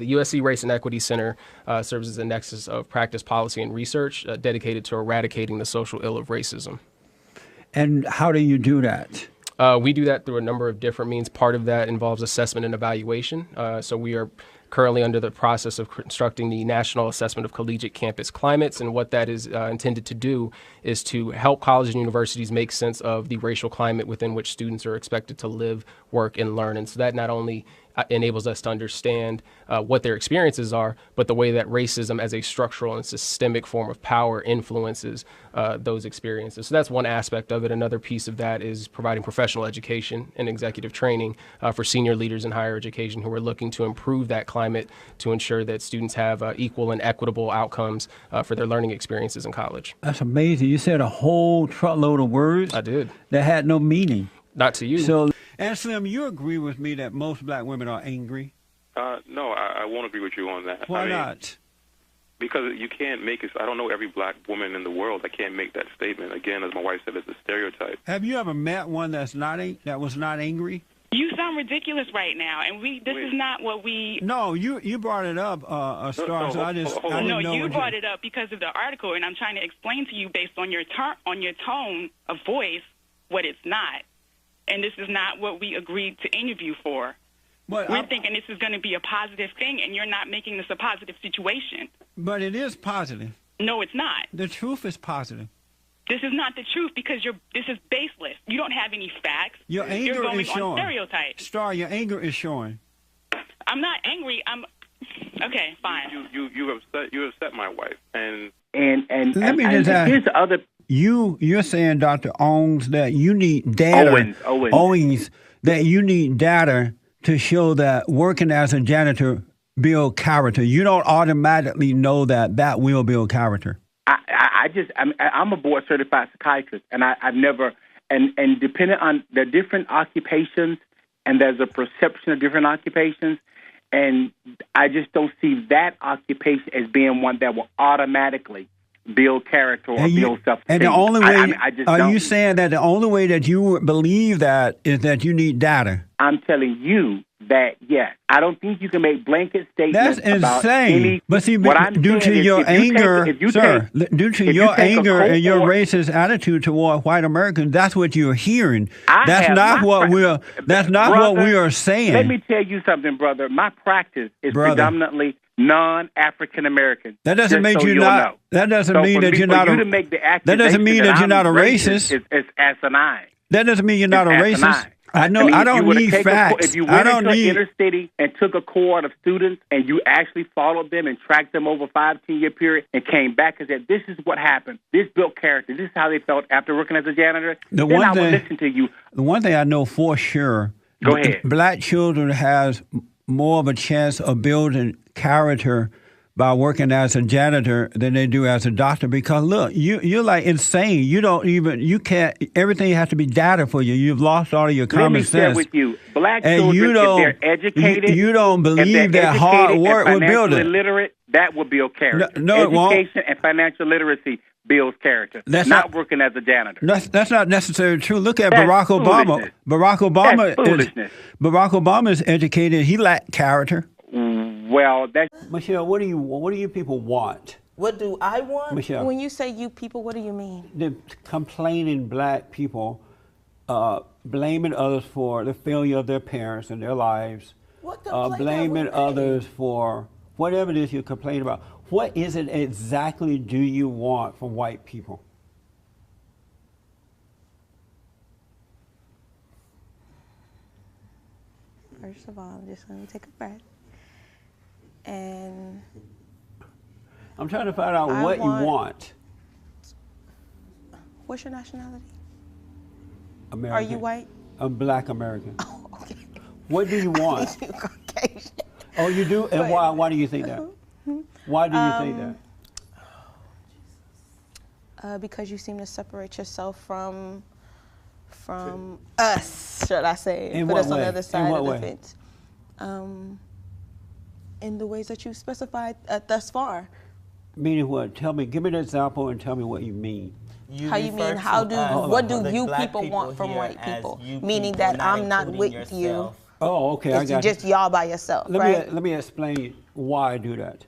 The USC Race and Equity Center serves as a nexus of practice, policy, and research dedicated to eradicating the social ill of racism. And how do you do that? We do that through a number of different means. Part of that involves assessment and evaluation. So we are currently under the process of constructing the National Assessment of Collegiate Campus Climates. And what that is intended to do is to help colleges and universities make sense of the racial climate within which students are expected to live, work, and learn. And so that not only enables us to understand what their experiences are, but the way that racism as a structural and systemic form of power influences those experiences. So that's one aspect of it. Another piece of that is providing professional education and executive training for senior leaders in higher education who are looking to improve that climate to ensure that students have equal and equitable outcomes for their learning experiences in college. That's amazing. You said a whole truckload of words. I did. That had no meaning. Not to you. So, and Slim, you agree with me that most black women are angry? No, I won't agree with you on that. Why not? Because you can't make it. I don't know every black woman in the world that can't make that statement. Again, as my wife said, it's a stereotype. Have you ever met one that was not angry? You sound ridiculous right now, and this is not what we. No, you brought it up, Star. So I didn't know. No, you brought it up because of the article, and I'm trying to explain to you based on your tone of voice what it's not. And this is not what we agreed to interview for. We're thinking this is going to be a positive thing, and you're not making this a positive situation. But it is positive. No, it's not. The truth is positive. This is not the truth because this is baseless. You don't have any facts. Your anger you're going is showing. On stereotypes. Star, your anger is showing. I'm not angry. Okay, fine. You upset my wife, and let me just ask. Here's the other. You're saying, Dr. Owens, that you need data. Owens, that you need data to show that working as a janitor build character. You don't automatically know that will build character. I'm a board certified psychiatrist, and I've never and depending on the different occupations, and there's a perception of different occupations, and I just don't see that occupation as being one that will automatically build character or build self-esteem. And the only way, are you saying that the only way that you believe that is that you need data? I'm telling you that, yes. I don't think you can make blanket statements. That's about insane. But see, due to your anger, due to your anger and your racist attitude toward white Americans, that's what you're hearing. That's not what we are saying. Let me tell you something, brother. My practice is predominantly non-African American. That doesn't mean you're not. That doesn't mean that you're not. That doesn't mean that you're not a racist. It's asinine. That doesn't mean you're not a racist. I know. I don't need facts. If you went into an inner city and took a cohort of students and you actually followed them and tracked them over a 5-10 year period and came back and said, "This is what happened. This built character. This is how they felt after working as a janitor," then I would listen to you. The one thing I know for sure. Go ahead. Black children has more of a chance of building character by working as a janitor than they do as a doctor, because look, you're like insane. You can't, everything has to be data for you. You've lost all of your common sense. Let me share with you, black children, if they're educated, you don't believe that hard work will build it. Literate, that will build character. No, it won't. Education and financial literacy builds character. That's not working as a janitor. That's not necessarily true. Look at Barack Obama. Barack Obama is educated. He lacked character. Well, that's Michelle. What do you people want? What do I want? Michelle. When you say you people, what do you mean? The complaining black people, blaming others for the failure of their parents and their lives, blaming others for whatever it is you complain about. What is it exactly do you want from white people? First of all, I'm just going to take a breath. And I'm trying to find out what you want. What's your nationality? American. Are you white? I'm black American. Oh, okay. What do you want? You Caucasian. Oh, you do? And why do you think that? Why do you think that? Because you seem to separate yourself from us, should I say? In put what us on way? the other side In what of the way? fence. In the ways that you specified thus far. Meaning what? Give me an example and tell me what you mean. How you mean? What do you people want from white people? Meaning that I'm not with you. Oh, okay, I got just y'all by yourself, right? Let me explain why I do that.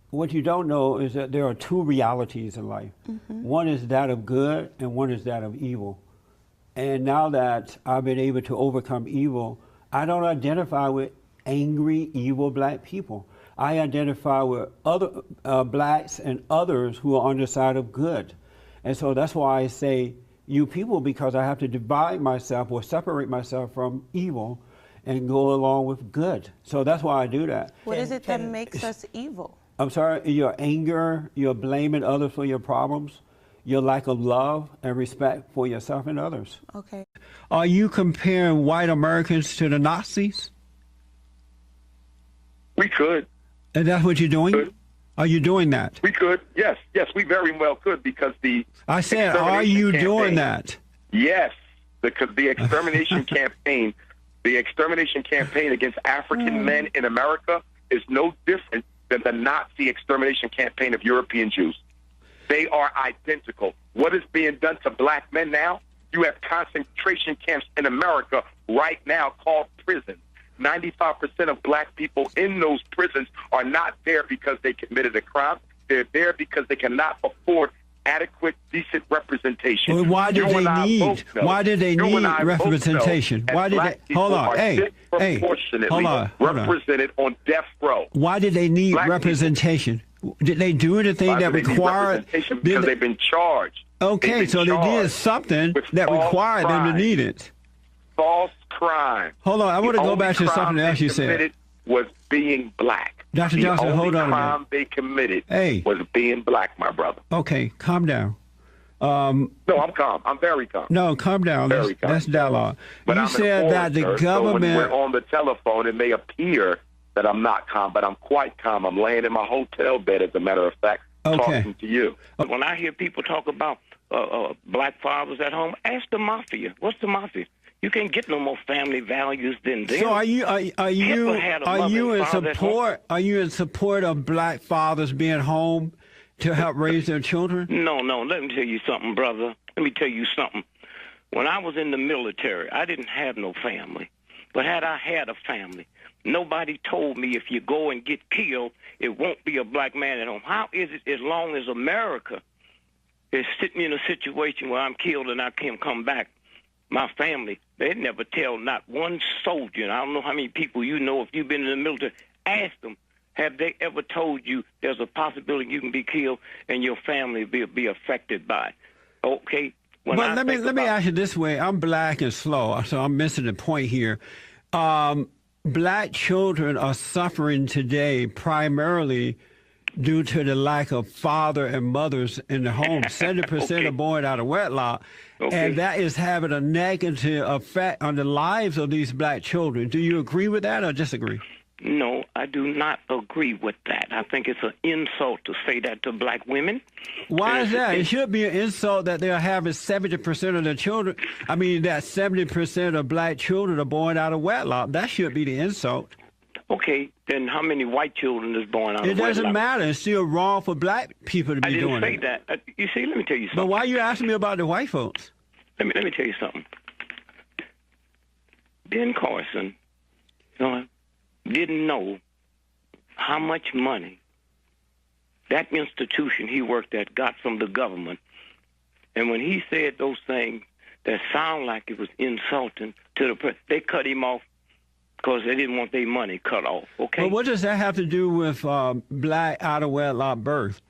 What you don't know is that there are two realities in life. One is that of good and one is that of evil. And now that I've been able to overcome evil, I don't identify with angry, evil black people. I identify with other blacks and others who are on the side of good. And so that's why I say you people, because I have to divide myself or separate myself from evil and go along with good. So that's why I do that. What is it that makes us evil? I'm sorry, your anger, your blaming others for your problems, your lack of love and respect for yourself and others. Okay. Are you comparing white Americans to the Nazis? We could. And that's what you're doing? Could. Are you doing that? We could. Yes, we very well could, because I said, are you doing that? Yes, because the extermination campaign, against African men in America is no different than the Nazi extermination campaign of European Jews. They are identical. What is being done to black men now? You have concentration camps in America right now called prisons. 95% of black people in those prisons are not there because they committed a crime. They're there because they cannot afford adequate, decent representation. Well, why did they need representation? Why did they? Hold on. Hey, hold on. Represented on death row. Why did they need representation? Did they do anything that required? Because they've been charged. Okay, so they did something that required them to need it. False crime. Hold on, I want to go back to something else you said. Was being black. Dr. Johnson, hold on a minute. The crime they committed was being black, my brother. Okay, calm down. No, I'm calm. I'm very calm. No, calm down. That's dialogue. But you said that the government... So when we're on the telephone, it may appear that I'm not calm, but I'm quite calm. I'm laying in my hotel bed, as a matter of fact, talking to you. When I hear people talk about black fathers at home, ask the mafia. What's the mafia? You can't get no more family values than them. So are you in support of black fathers being home to help raise their children? No. Let me tell you something, brother. Let me tell you something. When I was in the military, I didn't have no family. But had I had a family, nobody told me if you go and get killed, it won't be a black man at home. How is it as long as America is sitting in a situation where I'm killed and I can't come back? My family, they never tell not one soldier, and I don't know how many people you know if you've been in the military, ask them, have they ever told you there's a possibility you can be killed and your family be affected by it? Okay? Well, let me ask you this way. I'm black and slow, so I'm missing the point here. Black children are suffering today primarily due to the lack of father and mothers in the home. 70% are born out of wedlock, and that is having a negative effect on the lives of these black children. Do you agree with that or disagree? No, I do not agree with that. I think it's an insult to say that to black women. Why is that? It should be an insult that they're having 70% of their children. I mean, that 70% of black children are born out of wedlock. That should be the insult. Okay, then how many white children is born out of wedlock? It doesn't matter. It's still wrong for black people to be doing it. I didn't say that. You see, let me tell you something. But why are you asking me about the white folks? Let me tell you something. Ben Carson didn't know how much money that institution he worked at got from the government. And when he said those things that sound like it was insulting to the president, they cut him off because they didn't want their money cut off, okay? Well, what does that have to do with black out-of-wedlock birth?